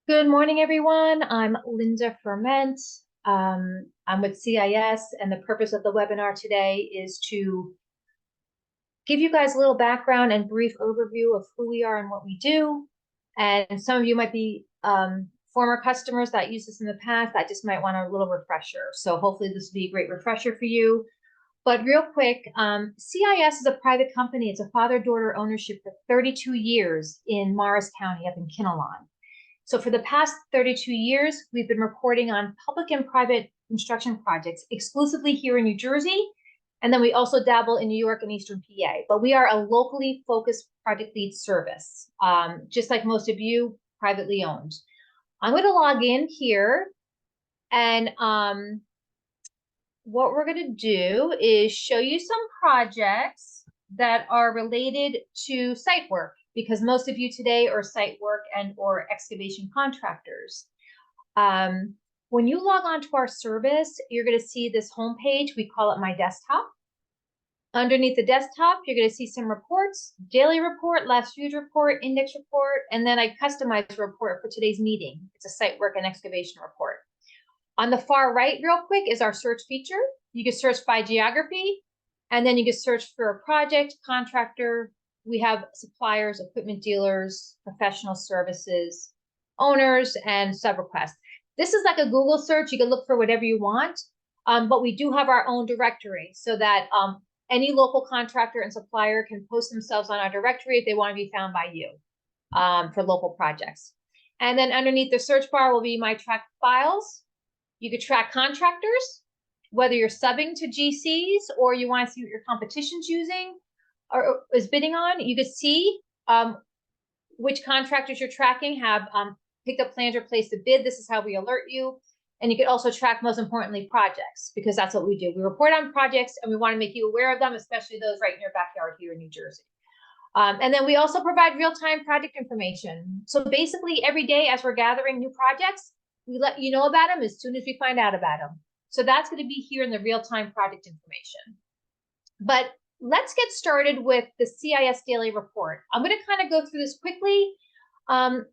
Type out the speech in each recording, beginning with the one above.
Good morning, everyone. I'm Linda Ferment. I'm with CIS, and the purpose of the webinar today is to give you guys a little background and brief overview of who we are and what we do. And some of you might be former customers that used this in the past that just might want a little refresher. So hopefully this will be a great refresher for you. But real quick, CIS is a private company. It's a father-daughter ownership for 32 years in Morris County up in Kinnelon. So for the past 32 years, we've been reporting on public and private construction projects exclusively here in New Jersey. And then we also dabble in New York and Eastern PA, but we are a locally focused project lead service, just like most of you, privately owned. I'm going to log in here, and what we're going to do is show you some projects that are related to site work, because most of you today are site work and or excavation contractors. When you log on to our service, you're going to see this homepage. We call it My Desktop. Underneath the desktop, you're going to see some reports: daily report, last viewed report, index report, and then I customized a report for today's meeting. It's a site work and excavation report. On the far right, real quick, is our search feature. You can search by geography, and then you can search for a project, contractor. We have suppliers, equipment dealers, professional services, owners, and sub-requests. This is like a Google search. You can look for whatever you want, but we do have our own directory so that any local contractor and supplier can post themselves on our directory if they want to be found by you for local projects. And then underneath the search bar will be my track files. You could track contractors, whether you're subbing to GCs or you want to see what your competition's using or is bidding on. You could see which contractors you're tracking have picked up plans or placed a bid. This is how we alert you. And you could also track, most importantly, projects, because that's what we do. We report on projects and we want to make you aware of them, especially those right in your backyard here in New Jersey. And then we also provide real-time project information. So basically every day as we're gathering new projects, we let you know about them as soon as we find out about them. So that's going to be here in the real-time project information. But let's get started with the CIS daily report. I'm going to kind of go through this quickly.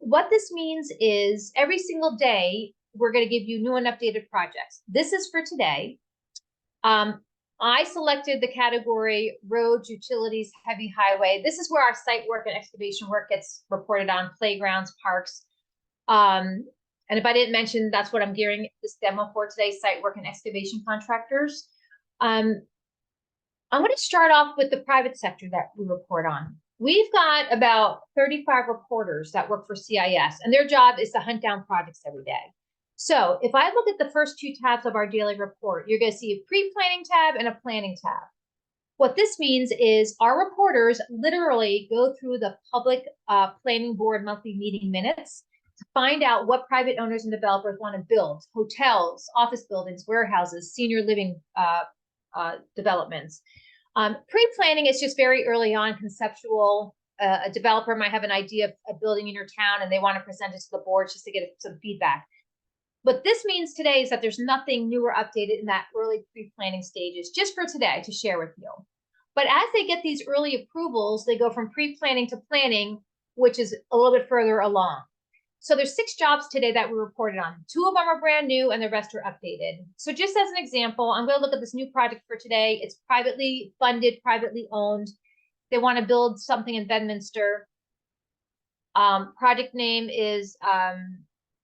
What this means is every single day, we're going to give you new and updated projects. This is for today. I selected the category roads, utilities, heavy highway. This is where our site work and excavation work gets reported on: playgrounds, parks. And if I didn't mention, that's what I'm gearing this demo for today: site work and excavation contractors. I'm going to start off with the private sector that we report on. We've got about 35 reporters that work for CIS, and their job is to hunt down projects every day. So if I look at the first two tabs of our daily report, you're going to see a pre-planning tab and a planning tab. What this means is our reporters literally go through the public planning board monthly meeting minutes to find out what private owners and developers want to build: hotels, office buildings, warehouses, senior living developments. Pre-planning is just very early on, conceptual. A developer might have an idea of a building in your town and they want to present it to the board just to get some feedback. What this means today is that there's nothing new or updated in that early pre-planning stages, just for today to share with you. But as they get these early approvals, they go from pre-planning to planning, which is a little bit further along. So there's 6 jobs today that we reported on. 2 of them are brand new and the rest are updated. So just as an example, I'm going to look at this new project for today. It's privately funded, privately owned. They want to build something in Bedminster. Project name is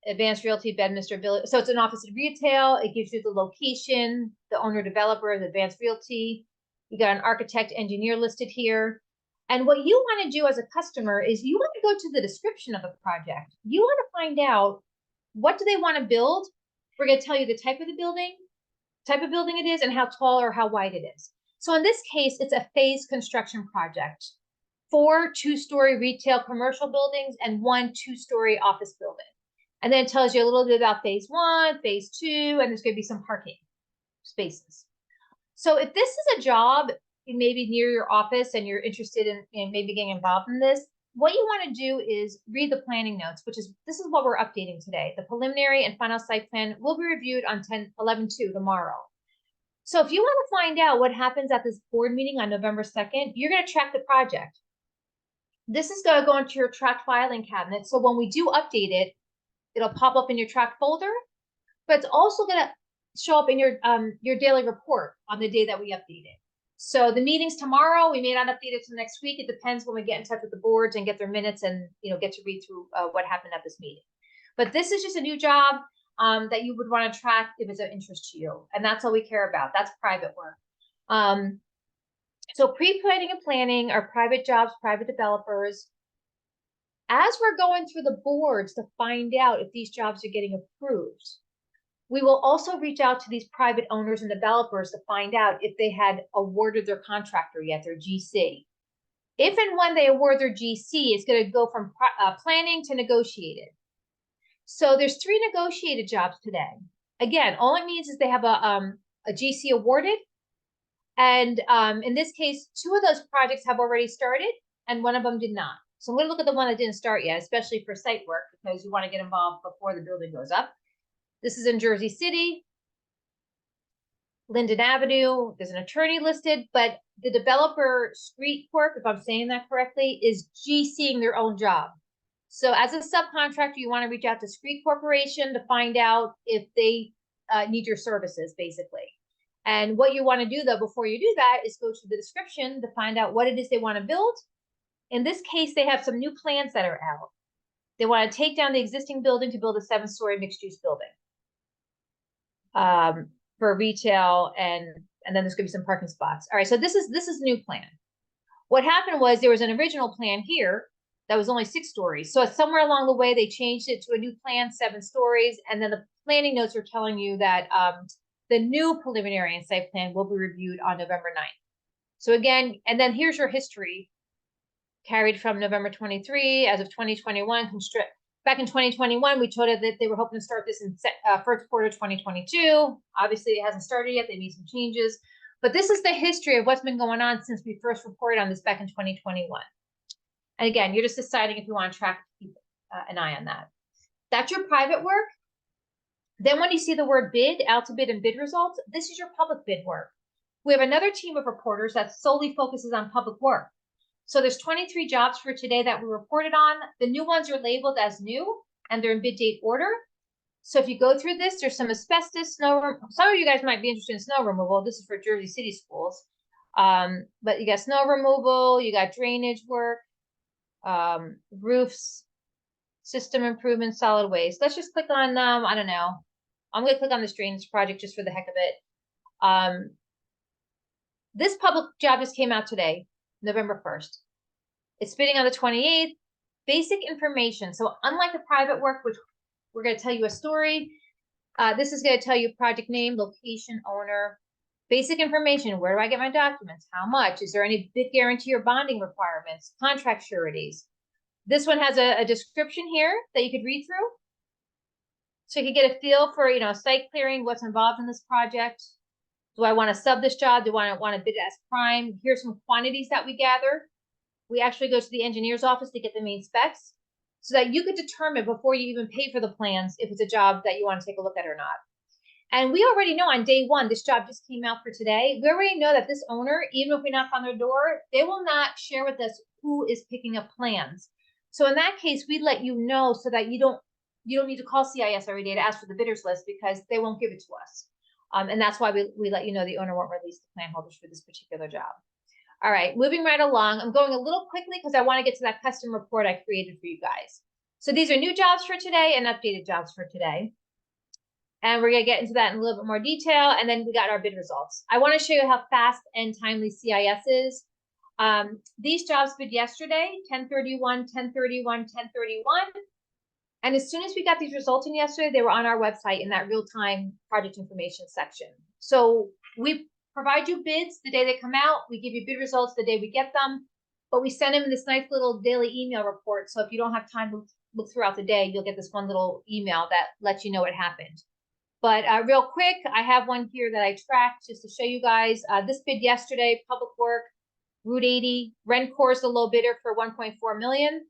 Advanced Realty Bedminster Village. So it's an office and retail. It gives you the location. The owner developer is Advanced Realty. You got an architect engineer listed here. And what you want to do as a customer is you want to go to the description of the project. You want to find out, what do they want to build? We're going to tell you the type of the building, type of building it is, and how tall or how wide it is. So in this case, it's a phase construction project. 4 2-story retail commercial buildings and 1 2-story office building. And then it tells you a little bit about phase 1, phase 2, and there's going to be some parking spaces. So if this is a job maybe near your office and you're interested in maybe getting involved in this, what you want to do is read the planning notes, this is what we're updating today. The preliminary and final site plan will be reviewed on 10/11/2 tomorrow. So if you want to find out what happens at this board meeting on November 2nd, you're going to track the project. This is going to go into your tracked filing cabinet. So when we do update it, It'll pop up in your track folder, but it's also going to show up in your daily report on the day that we update it. So the meeting's tomorrow. We may not update it till next week. It depends when we get in touch with the boards and get their minutes and get to read through what happened at this meeting. But this is just a new job that you would want to track if it's of interest to you, and that's all we care about. That's private work. So pre-planning and planning are private jobs, private developers. As we're going through the boards to find out if these jobs are getting approved, we will also reach out to these private owners and developers to find out if they had awarded their contractor yet, their GC. If and when they award their GC, it's going to go from planning to negotiated. So there's 3 negotiated jobs today. Again, all it means is they have a GC awarded. And in this case, 2 of those projects have already started and one of them did not. So I'm going to look at the one that didn't start yet, especially for site work, because you want to get involved before the building goes up. This is in Jersey City, Linden Avenue. There's an attorney listed, but the developer Sitework, if I'm saying that correctly, is GCing their own job. So as a subcontractor, you want to reach out to Sitework Corporation to find out if they need your services, basically. And what you want to do, though, before you do that is go to the description to find out what it is they want to build. In this case, they have some new plans that are out. They want to take down the existing building to build a 7-story mixed-use building for retail, and then there's going to be some parking spots. All right, so this is the new plan. What happened was there was an original plan here that was only 6 stories. So somewhere along the way, they changed it to a new plan, 7 stories, and then the planning notes are telling you that the new preliminary and site plan will be reviewed on November 9th. So again, and then here's your history carried from November 23 as of 2021. Back in 2021, we told it that they were hoping to start this in first quarter 2022. Obviously, it hasn't started yet. They made some changes. But this is the history of what's been going on since we first reported on this back in 2021. And again, you're just deciding if you want to track, keep an eye on that. That's your private work. Then when you see the word bid, out to bid and bid results, this is your public bid work. We have another team of reporters that solely focuses on public work. So there's 23 jobs for today that we reported on. The new ones are labeled as new and they're in bid date order. So if you go through this, there's some asbestos, some of you guys might be interested in snow removal. This is for Jersey City schools. But you got snow removal, you got drainage work, roofs, system improvement, solid waste. Let's just click on, I don't know. I'm going to click on this drainage project just for the heck of it. This public job just came out today, November 1st. It's bidding on the 28th. Basic information. So unlike the private work, which we're going to tell you a story, this is going to tell you project name, location, owner, basic information. Where do I get my documents? How much? Is there any bid guarantee or bonding requirements? Contract sureties. This one has a description here that you could read through. So you can get a feel for, site clearing, what's involved in this project. Do I want to sub this job? Do I want to bid as prime? Here's some quantities that we gather. We actually go to the engineer's office to get the main specs so that you could determine before you even pay for the plans if it's a job that you want to take a look at or not. And we already know on day 1, this job just came out for today. We already know that this owner, even if we knock on their door, they will not share with us who is picking up plans. So in that case, we let you know so that you don't need to call CIS every day to ask for the bidders list because they won't give it to us. And that's why we let you know the owner won't release the plan holders for this particular job. All right, moving right along. I'm going a little quickly because I want to get to that custom report I created for you guys. So these are new jobs for today and updated jobs for today. And we're going to get into that in a little bit more detail. And then we got our bid results. I want to show you how fast and timely CIS is. These jobs bid yesterday, 10/31, 10/31, 10/31. And as soon as we got these results in yesterday, they were on our website in that real-time project information section. So we provide you bids the day they come out. We give you bid results the day we get them, but we send them in this nice little daily email report. So if you don't have time to look throughout the day, you'll get this one little email that lets you know what happened. But real quick, I have one here that I tracked just to show you guys. This bid yesterday, public work, Route 80, Rencor is the low bidder for $1.4 million.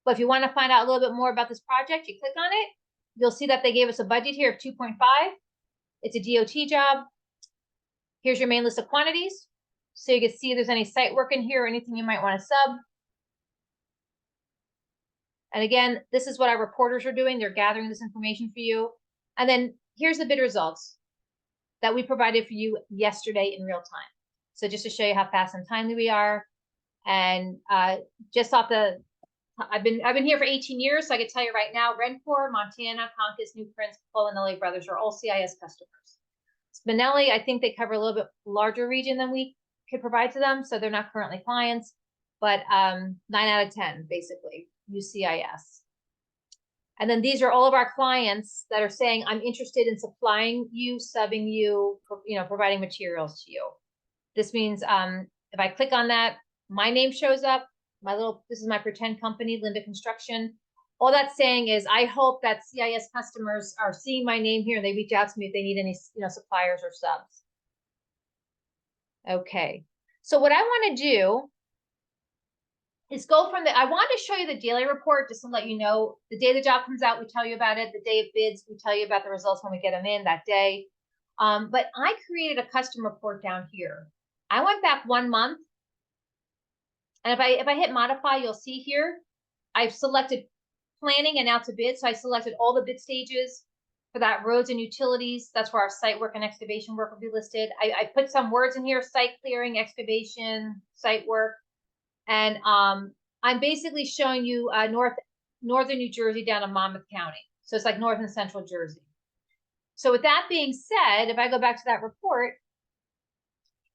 But if you want to find out a little bit more about this project, you click on it. You'll see that they gave us a budget here of 2.5. It's a DOT job. Here's your main list of quantities. So you can see if there's any site work in here or anything you might want to sub. And again, this is what our reporters are doing. They're gathering this information for you. And then here's the bid results that we provided for you yesterday in real time. So just to show you how fast and timely we are. And just off the, I've been here for 18 years, so I can tell you right now, Rencore, Montana, Conkus, New Prince, Cole, and LA Brothers are all CIS customers. Spinelli, I think they cover a little bit larger region than we could provide to them, so they're not currently clients, but 9 out of 10 basically use CIS. And then these are all of our clients that are saying, I'm interested in supplying you, subbing you, providing materials to you. This means if I click on that, my name shows up. This is my pretend company, Linda Construction. All that's saying is I hope that CIS customers are seeing my name here and they reach out to me if they need any, suppliers or subs. Okay. So what I want to do is go from I want to show you the daily report just to let you know the day the job comes out, we tell you about it. The day it bids, we tell you about the results when we get them in that day. But I created a custom report down here. I went back 1 month. And if I hit modify, you'll see here, I've selected planning and out to bid. So I selected all the bid stages for that, roads and utilities. That's where our site work and excavation work will be listed. I put some words in here, site clearing, excavation, site work. And I'm basically showing you northern New Jersey down to Monmouth County. So it's like north and central Jersey. So with that being said, if I go back to that report,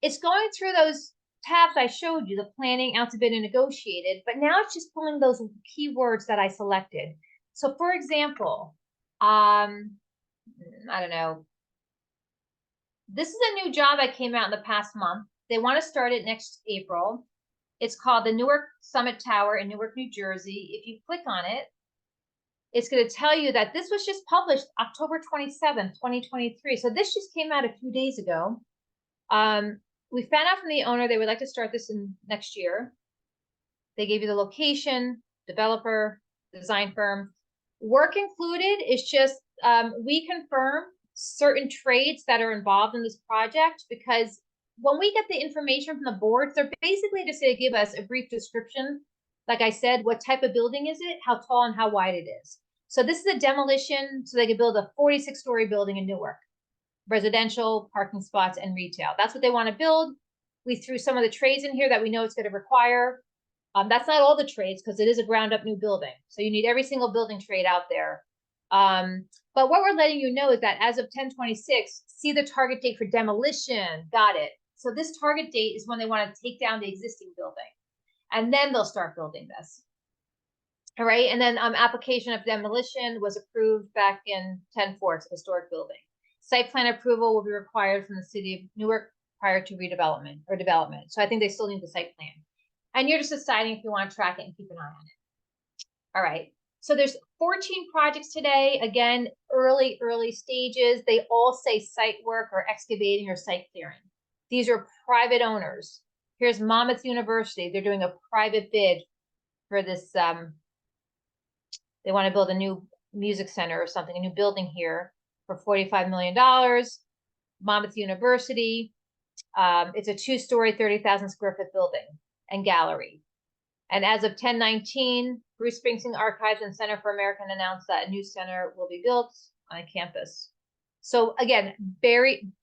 it's going through those tabs I showed you, the planning, out to bid, and negotiated, but now it's just pulling those keywords that I selected. So for example, I don't know, this is a new job that came out in the past month. They want to start it next April. It's called the Newark Summit Tower in Newark, New Jersey. If you click on it, it's going to tell you that this was just published October 27th, 2023. So this just came out a few days ago. We found out from the owner they would like to start this in next year. They gave you the location, developer, design firm. Work included is just we confirm certain trades that are involved in this project, because when we get the information from the boards, they're basically just going to give us a brief description. Like I said, what type of building is it, how tall and how wide it is. So this is a demolition, so they could build a 46-story building in Newark. Residential, parking spots, and retail. That's what they want to build. We threw some of the trades in here that we know it's going to require. That's not all the trades because it is a ground up new building. So you need every single building trade out there. But what we're letting you know is that as of 10/26, see the target date for demolition. Got it. So this target date is when they want to take down the existing building. And then they'll start building this. All right. And then application of demolition was approved back in 10/4. It's a historic building. Site plan approval will be required from the city of Newark prior to redevelopment or development. So I think they still need the site plan. And you're just deciding if you want to track it and keep an eye on it. All right. So there's 14 projects today. Again, early stages. They all say site work or excavating or site clearing. These are private owners. Here's Monmouth University. They're doing a private bid for this. They want to build a new music center or something, a new building here for $45 million. Monmouth University. It's a 2-story, 30,000 square foot building and gallery. And as of 10/19, Bruce Springsteen Archives and Center for American announced that a new center will be built on campus. So again,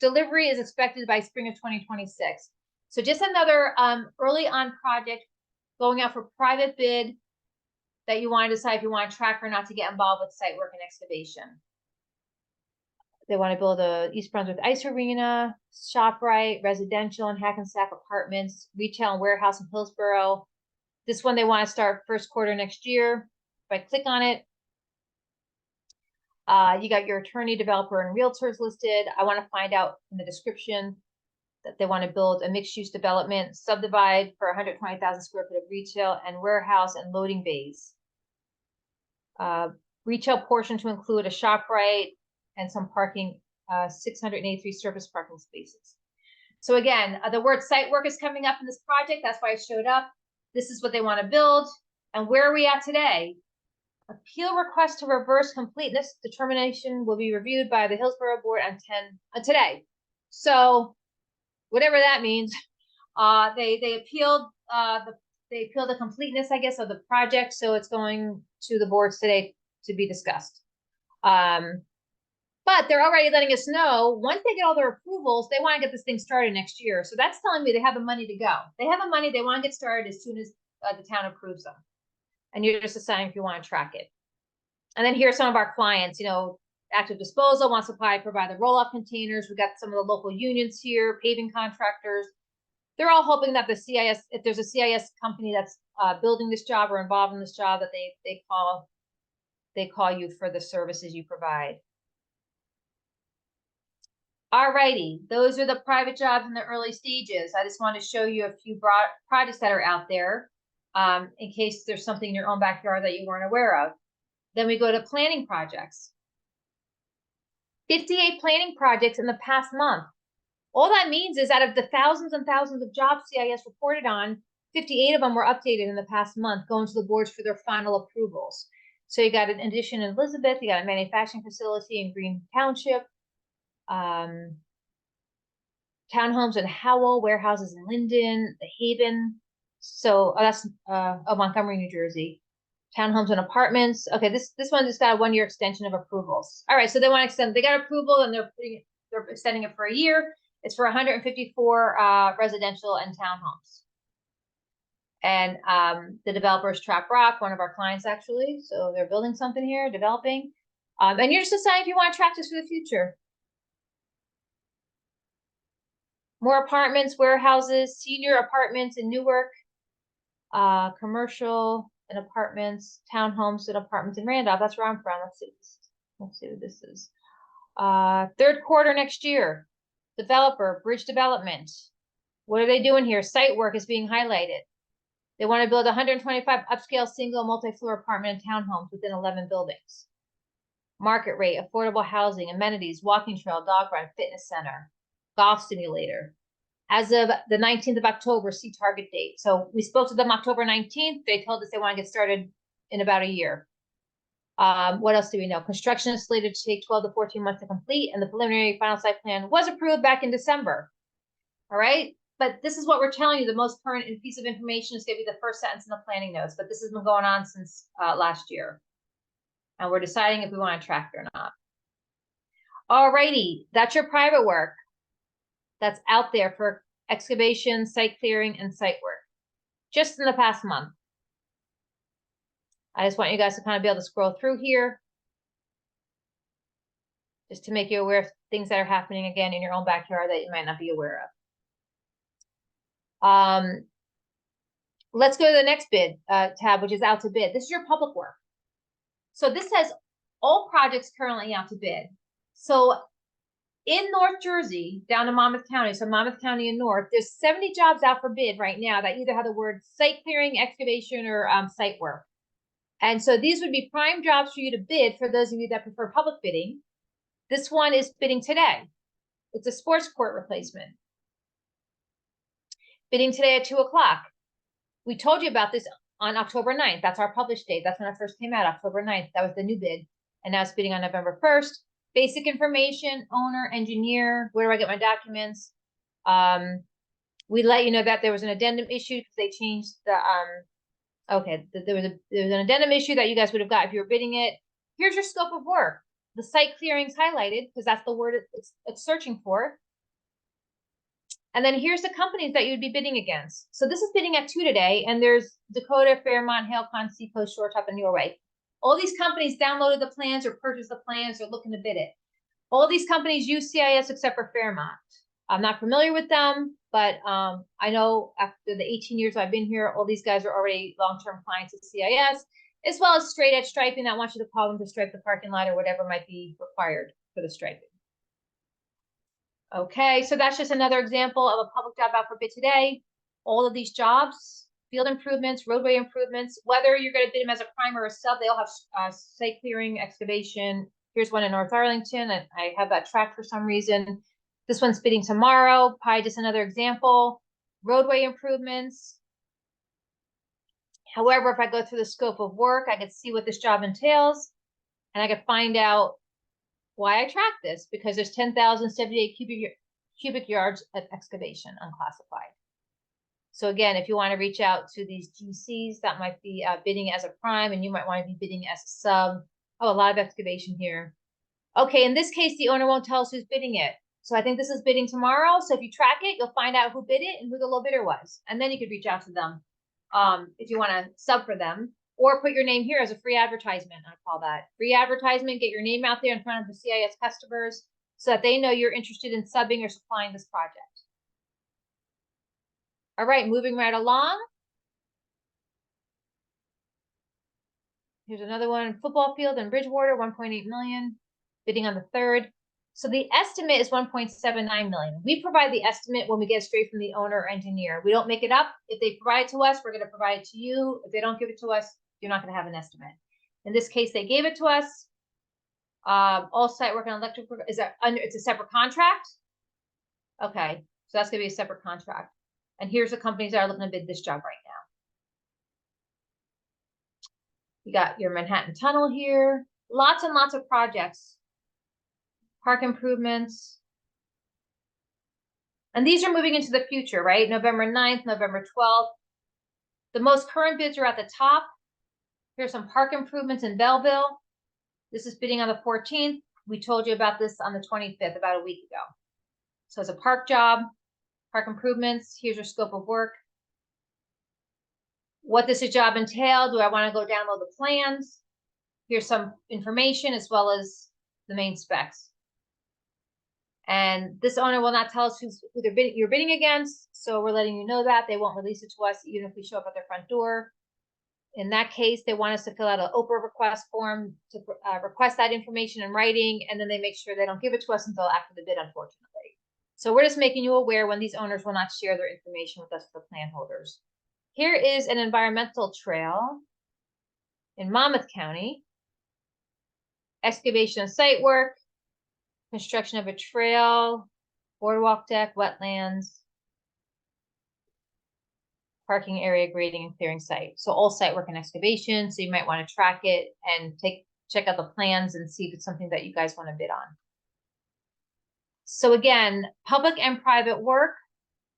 delivery is expected by spring of 2026. So just another early on project going out for private bid that you want to decide if you want to track or not to get involved with site work and excavation. They want to build a East Brunswick Ice Arena, ShopRite, residential and Hackensack apartments, retail and warehouse in Hillsborough. This one they want to start first quarter next year. If I click on it, you got your attorney, developer, and realtors listed. I want to find out in the description that they want to build a mixed-use development, subdivide for 120,000 square foot of retail and warehouse and loading bays. Retail portion to include a ShopRite and some parking, 683 surface parking spaces. So again, the word site work is coming up in this project. That's why it showed up. This is what they want to build. And where are we at today? Appeal request to reverse completeness determination will be reviewed by the Hillsborough Board on today. So whatever that means, they appealed they feel the completeness, I guess, of the project, so it's going to the boards today to be discussed. But they're already letting us know, once they get all their approvals, they want to get this thing started next year. So that's telling me they have the money to go. They have the money, they want to get started as soon as the town approves them. And you're just deciding if you want to track it. And then here's some of our clients, Active Disposal wants to provide the roll-off containers. We've got some of the local unions here, paving contractors. They're all hoping that the CIS, if there's a CIS company that's building this job or involved in this job, that they call you for the services you provide. Alrighty, those are the private jobs in the early stages. I just want to show you a few broad projects that are out there, in case there's something in your own backyard that you weren't aware of. Then we go to planning projects. 58 planning projects in the past month. All that means is out of the thousands and thousands of jobs CIS reported on, 58 of them were updated in the past month, going to the boards for their final approvals. So you got an addition in Elizabeth, you got a manufacturing facility in Green Township, townhomes in Howell, warehouses in Linden, the Haven. So that's Montgomery, New Jersey. Townhomes and apartments. Okay, this one just got a 1-year extension of approvals. All right, so they want to extend. They got approval and they're extending it for a year. It's for 154 residential and townhomes. And the developers Trap Rock, one of our clients actually. So they're building something here, developing. And you're just deciding if you want to track this for the future. More apartments, warehouses, senior apartments in Newark, commercial and apartments, townhomes and apartments in Randolph. That's where I'm from. Let's see what this is. Third quarter next year. Developer, Bridge Development. What are they doing here? Sitework is being highlighted. They want to build 125 upscale single multi-floor apartment and townhomes within 11 buildings. Market rate, affordable housing, amenities, walking trail, dog run, fitness center, golf simulator. As of the 19th of October, see target date. So we spoke to them October 19th. They told us they want to get started in about a year. What else do we know? Construction is slated to take 12 to 14 months to complete, and the preliminary final site plan was approved back in December. All right. But this is what we're telling you. The most current piece of information is going to be the first sentence in the planning notes. But this has been going on since last year. And we're deciding if we want to track it or not. All righty. That's your private work that's out there for excavation, site clearing, and site work just in the past month. I just want you guys to kind of be able to scroll through here just to make you aware of things that are happening again in your own backyard that you might not be aware of. Let's go to the next bid tab, which is out to bid. This is your public work. So this says all projects currently out to bid. So in North Jersey, down to Monmouth County, so Monmouth County and North, there's 70 jobs out for bid right now that either have the word site clearing, excavation, or site work. And so these would be prime jobs for you to bid for those of you that prefer public bidding. This one is bidding today. It's a sports court replacement. Bidding today at 2 o'clock. We told you about this on October 9th. That's our published date. That's when it first came out, October 9th. That was the new bid. And now it's bidding on November 1st. Basic information, owner, engineer, where do I get my documents? We let you know that there was an addendum issue because they changed the, there was an addendum issue that you guys would have got if you were bidding it. Here's your scope of work. The site clearing's highlighted because that's the word it's searching for. And then here's the companies that you'd be bidding against. So this is bidding at 2 today, and there's Dakota, Fairmont, Halecon, Seacoast, Shortop, and Norway. All these companies downloaded the plans or purchased the plans or looking to bid it. All these companies use CIS except for Fairmont. I'm not familiar with them, but I know after the 18 years I've been here, all these guys are already long-term clients of CIS, as well as straight edge striping that wants you to call them to stripe the parking lot or whatever might be required for the striping. Okay, so that's just another example of a public job out for bid today. All of these jobs, field improvements, roadway improvements, whether you're going to bid them as a prime or a sub, they all have site clearing, excavation. Here's one in North Arlington. I have that tracked for some reason. This one's bidding tomorrow. Probably just another example. Roadway improvements. However, if I go through the scope of work, I could see what this job entails, and I could find out why I track this, because there's 10,078 cubic yards of excavation unclassified. So again, if you want to reach out to these GCs that might be bidding as a prime, and you might want to be bidding as a sub. Oh, a lot of excavation here. Okay, in this case, the owner won't tell us who's bidding it. So I think this is bidding tomorrow. So if you track it, you'll find out who bid it and who the low bidder was. And then you could reach out to them if you want to sub for them, or put your name here as a free advertisement. I call that free advertisement. Get your name out there in front of the CIS customers so that they know you're interested in subbing or supplying this project. All right, moving right along. Here's another one, football field in Bridgewater, 1.8 million, bidding on the third. So the estimate is 1.79 million. We provide the estimate when we get it straight from the owner or engineer. We don't make it up. If they provide it to us, we're going to provide it to you. If they don't give it to us, you're not going to have an estimate. In this case, they gave it to us. All site work and electric work, it's a separate contract? Okay, so that's going to be a separate contract. And here's the companies that are looking to bid this job right now. You got your Manhattan Tunnel here. Lots and lots of projects. Park improvements. And these are moving into the future, right? November 9th, November 12th. The most current bids are at the top. Here's some park improvements in Belleville. This is bidding on the 14th. We told you about this on the 25th, about a week ago. So it's a park job, park improvements. Here's your scope of work. What does the job entail? Do I want to go download the plans? Here's some information as well as the main specs. And this owner will not tell us who you're bidding against. So we're letting you know that. They won't release it to us even if we show up at their front door. In that case, they want us to fill out an Oprah request form to request that information in writing. And then they make sure they don't give it to us until after the bid, unfortunately. So we're just making you aware when these owners will not share their information with us, the plan holders. Here is an environmental trail in Monmouth County. Excavation and site work, construction of a trail, boardwalk deck, wetlands, parking area, grading and clearing site. So all site work and excavation. So you might want to track it and check out the plans and see if it's something that you guys want to bid on. So again, public and private work,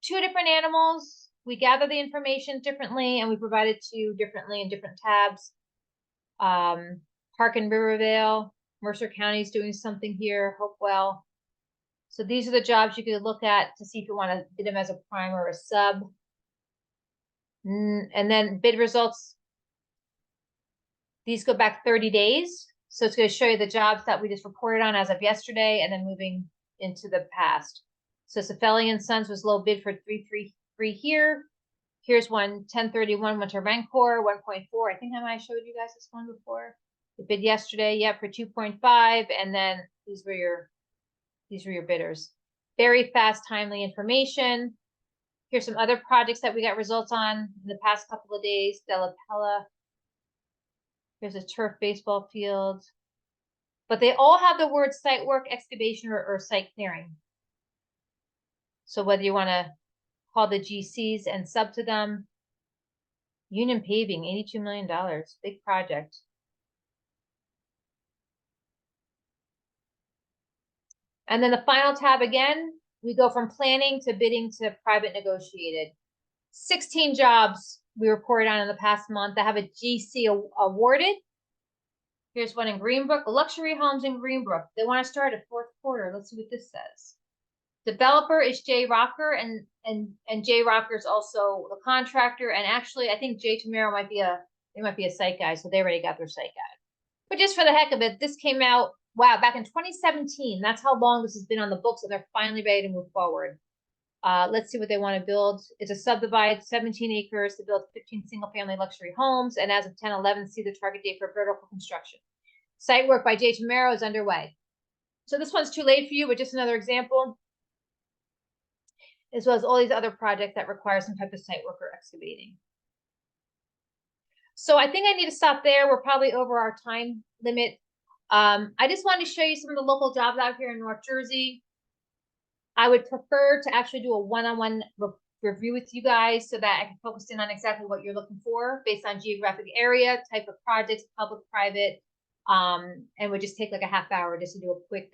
two different animals. We gather the information differently and we provide it to you differently in different tabs. Park in Rivervale, Mercer County is doing something here, Hopewell. So these are the jobs you could look at to see if you want to bid them as a prime or a sub. And then bid results. These go back 30 days. So it's going to show you the jobs that we just reported on as of yesterday and then moving into the past. So Cefelli and Sons was low bid for 333 here. Here's one, 1031 Winter Rancor, 1.4. I think I might have showed you guys this one before. The bid yesterday, yeah, for 2.5, and then these were your bidders. Very fast, timely information. Here's some other projects that we got results on in the past couple of days. Della Pella. There's a turf baseball field. But they all have the word site work, excavation, or site clearing. So whether you want to call the GCs and sub to them. Union Paving, $82 million, big project. And then the final tab again, we go from planning to bidding to private negotiated. 16 jobs we reported on in the past month that have a GC awarded. Here's one in Greenbrook, luxury homes in Greenbrook. They want to start at fourth quarter. Let's see what this says. Developer is J Rocker, and J Rocker is also the contractor. And actually, I think J Tamero might be a site guy, so they already got their site guy. But just for the heck of it, this came out, wow, back in 2017. That's how long this has been on the books, and they're finally ready to move forward. Let's see what they want to build. It's a subdivide, 17 acres to build 15 single-family luxury homes, and as of 10/11, see the target date for vertical construction. Site work by J Tamero is underway. So this one's too late for you, but just another example, as well as all these other projects that require some type of site work or excavating. So I think I need to stop there. We're probably over our time limit. I just wanted to show you some of the local jobs out here in North Jersey. I would prefer to actually do a one-on-one review with you guys so that I can focus in on exactly what you're looking for based on geographic area, type of projects, public, private, and would just take like a half hour just to do a quick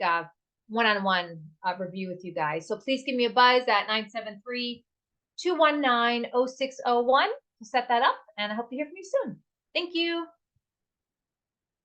one-on-one review with you guys. So please give me a buzz at 219-0601 to set that up. And I hope to hear from you soon. Thank you.